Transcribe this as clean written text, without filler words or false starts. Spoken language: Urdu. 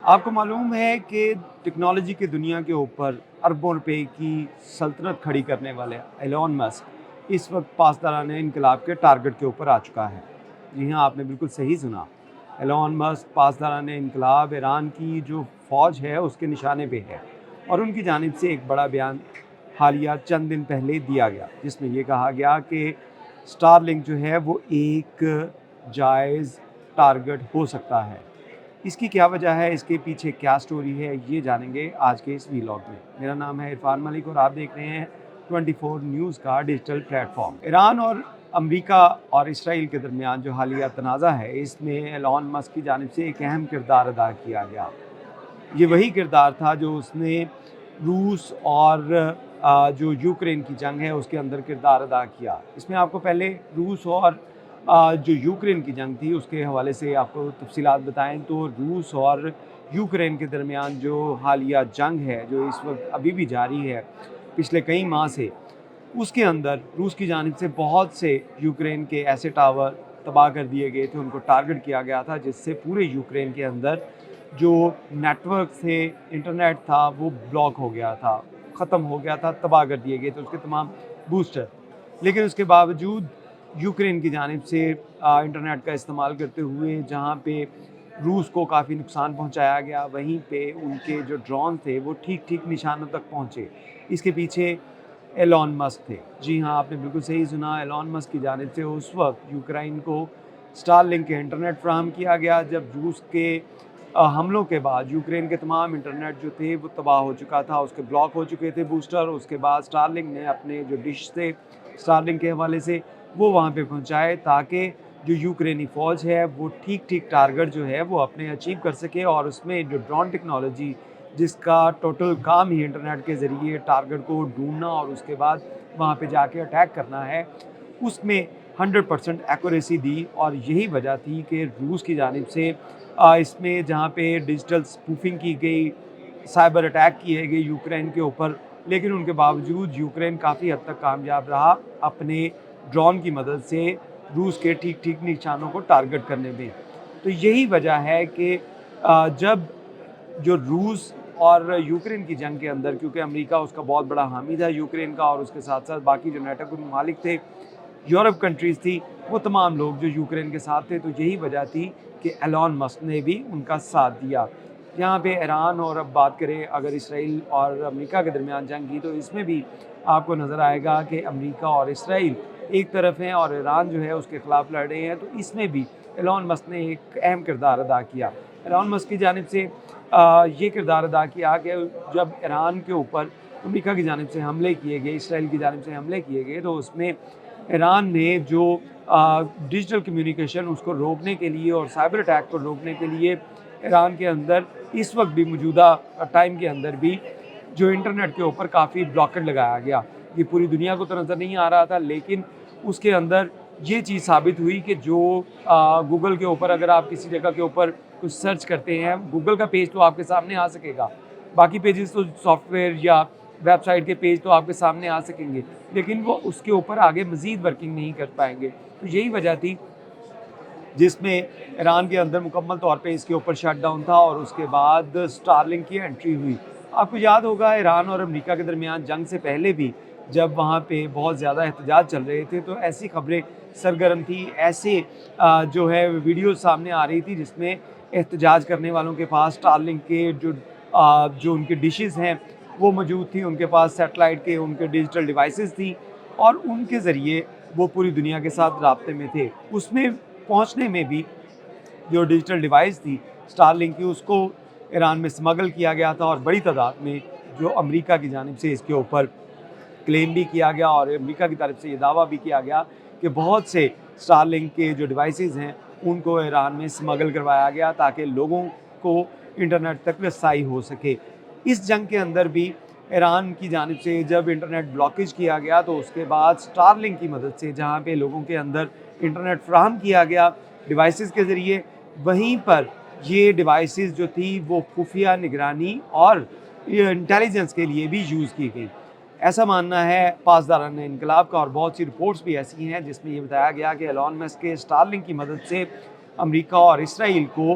آپ کو معلوم ہے کہ ٹیکنالوجی کی دنیا کے اوپر اربوں روپے کی سلطنت کھڑی کرنے والے ایلون مسک اس وقت پاسداران انقلاب کے ٹارگٹ کے اوپر آ چکا ہے۔ جی ہاں، آپ نے بالکل صحیح سنا۔ ایلون مسک پاسداران انقلاب ایران کی جو فوج ہے اس کے نشانے پہ ہے، اور ان کی جانب سے ایک بڑا بیان حالیہ چند دن پہلے دیا گیا، جس میں یہ کہا گیا کہ سٹار لنک جو ہے وہ ایک جائز ٹارگٹ ہو سکتا ہے۔ اس کی کیا وجہ ہے، اس کے پیچھے کیا سٹوری ہے، یہ جانیں گے آج کے اس ویلاگ میں۔ میرا نام ہے عرفان ملک اور آپ دیکھ رہے ہیں 24 نیوز کا ڈیجیٹل پلیٹ فارم۔ ایران اور امریکہ اور اسرائیل کے درمیان جو حالیہ تنازع ہے، اس میں ایلون مسک کی جانب سے ایک اہم کردار ادا کیا گیا۔ یہ وہی کردار تھا جو اس نے روس اور جو یوکرین کی جنگ ہے اس کے اندر کردار ادا کیا۔ اس میں آپ کو پہلے روس اور جو یوکرین کی جنگ تھی اس کے حوالے سے آپ کو تفصیلات بتائیں تو روس اور یوکرین کے درمیان جو حالیہ جنگ ہے جو اس وقت ابھی بھی جاری ہے پچھلے کئی ماہ سے، اس کے اندر روس کی جانب سے بہت سے یوکرین کے ایسے ٹاور تباہ کر دیے گئے تھے، ان کو ٹارگٹ کیا گیا تھا، جس سے پورے یوکرین کے اندر جو نیٹ ورک تھے، انٹرنیٹ تھا، وہ بلاک ہو گیا تھا، ختم ہو گیا تھا، تباہ کر دیے گئے تھے اس کے تمام بوسٹر۔ لیکن اس کے باوجود یوکرین کی جانب سے انٹرنیٹ کا استعمال کرتے ہوئے جہاں پہ روس کو کافی نقصان پہنچایا گیا، وہیں پہ ان کے جو ڈرون تھے وہ ٹھیک ٹھیک نشانوں تک پہنچے۔ اس کے پیچھے ایلون مسک تھے۔ جی ہاں، آپ نے بالکل صحیح سنا، ایلون مسک کی جانب سے اس وقت یوکرین کو سٹار لنک کے انٹرنیٹ فراہم کیا گیا جب روس کے حملوں کے بعد یوکرین کے تمام انٹرنیٹ جو تھے وہ تباہ ہو چکا تھا، اس کے بلاک ہو چکے تھے بوسٹر۔ اس کے بعد سٹار لنک نے اپنے جو ڈش تھے سٹار لنک کے حوالے سے وہ وہاں پہ پہنچائے تاکہ جو یوکرینی فوج ہے وہ ٹھیک ٹھیک ٹارگٹ جو ہے وہ اپنے اچیو کر سکے، اور اس میں جو ڈرون ٹیکنالوجی جس کا ٹوٹل کام ہی انٹرنیٹ کے ذریعے ٹارگٹ کو ڈھونڈنا اور اس کے بعد وہاں پہ جا کے اٹیک کرنا ہے، اس میں 100% ایکوریسی دی۔ اور یہی وجہ تھی کہ روس کی جانب سے اس میں جہاں پہ ڈیجیٹل اسپوفنگ کی گئی، سائبر اٹیک کیے گئے یوکرین کے اوپر، لیکن ان کے باوجود یوکرین کافی حد تک کامیاب رہا اپنے ڈرون کی مدد سے روس کے ٹھیک ٹھیک نشانوں کو ٹارگٹ کرنے میں۔ تو یہی وجہ ہے کہ جب جو روس اور یوکرین کی جنگ کے اندر، کیونکہ امریکہ اس کا بہت بڑا حامی تھا یوکرین کا، اور اس کے ساتھ ساتھ باقی جو نیٹو کے ممالک تھے، یورپ کنٹریز تھی، وہ تمام لوگ جو یوکرین کے ساتھ تھے، تو یہی وجہ تھی کہ ایلون مسک نے بھی ان کا ساتھ دیا۔ یہاں پہ ایران اور اب بات کریں اگر اسرائیل اور امریکہ کے درمیان جنگ کی، تو اس میں بھی آپ کو نظر آئے گا کہ امریکہ اور اسرائیل ایک طرف ہیں اور ایران جو ہے اس کے خلاف لڑ رہے ہیں، تو اس میں بھی ایلون مسک نے ایک اہم کردار ادا کیا۔ ایلون مسک کی جانب سے یہ کردار ادا کیا کہ جب ایران کے اوپر امریکہ کی جانب سے حملے کیے گئے، اسرائیل کی جانب سے حملے کیے گئے، تو اس میں ایران نے جو ڈیجیٹل کمیونیکیشن اس کو روکنے کے لیے اور سائبر اٹیک کو روکنے کے لیے ایران کے اندر اس وقت بھی موجودہ ٹائم کے اندر بھی جو انٹرنیٹ کے اوپر کافی بلاکٹ لگایا گیا۔ یہ پوری دنیا کو تو نظر نہیں آ رہا تھا، لیکن اس کے اندر یہ چیز ثابت ہوئی کہ جو گوگل کے اوپر اگر آپ کسی جگہ کے اوپر کچھ سرچ کرتے ہیں، گوگل کا پیج تو آپ کے سامنے آ سکے گا، باقی پیجز تو سافٹ ویئر یا ویب سائٹ کے پیج تو آپ کے سامنے آ سکیں گے، لیکن وہ اس کے اوپر آگے مزید ورکنگ نہیں کر پائیں گے۔ تو یہی وجہ تھی جس میں ایران کے اندر مکمل طور پہ اس کے اوپر شٹ ڈاؤن تھا، اور اس کے بعد سٹار لنک کی انٹری ہوئی۔ آپ کو یاد ہوگا ایران اور امریکہ کے درمیان جنگ سے پہلے بھی جب وہاں پہ بہت زیادہ احتجاج چل رہے تھے، تو ایسی خبریں سرگرم تھی، ایسے جو ہے ویڈیوز سامنے آ رہی تھی جس میں احتجاج کرنے والوں کے پاس سٹار لنک کے جو ان کے ڈشز ہیں وہ موجود تھی، ان کے پاس سیٹلائٹ کے ان کے ڈیجیٹل ڈیوائسز تھی، اور ان کے ذریعے وہ پوری دنیا کے ساتھ رابطے میں تھے۔ اس میں پہنچنے میں بھی جو ڈیجیٹل ڈیوائس تھی سٹار لنک کی، اس کو ایران میں سمگل کیا گیا تھا، اور بڑی تعداد میں جو امریکہ کی جانب سے اس کے اوپر کلیم بھی کیا گیا، اور امریکہ کی طرف سے یہ دعویٰ بھی کیا گیا کہ بہت سے سٹار لنک کے جو ڈیوائسز ہیں ان کو ایران میں سمگل کروایا گیا تاکہ لوگوں کو انٹرنیٹ تک رسائی ہو سکے۔ اس جنگ کے اندر بھی ایران کی جانب سے جب انٹرنیٹ بلاکیج کیا گیا، تو اس کے بعد سٹار لنک کی مدد سے جہاں پہ لوگوں کے اندر انٹرنیٹ فراہم کیا گیا ڈیوائسز کے ذریعے، وہیں پر یہ ڈیوائسز جو تھی وہ خفیہ نگرانی اور انٹیلیجنس کے لیے بھی یوز کی گئی۔ ایسا ماننا ہے پاسداران انقلاب کا، اور بہت سی رپورٹس بھی ایسی ہیں جس میں یہ بتایا گیا کہ ایلون مسک کے سٹار لنک کی مدد سے امریکہ اور اسرائیل کو